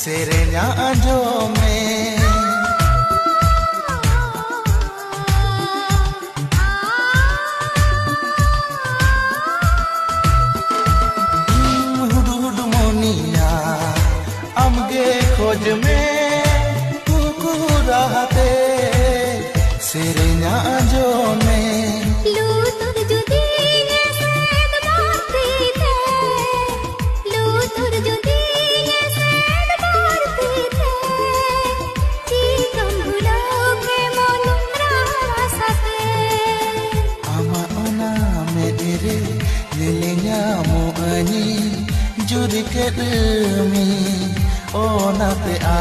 Serenya anjome Hudu hudu monia Amge khoj mein Kuku rahate Serenya anjome Lilinya mo ani juri ke demi oh na te a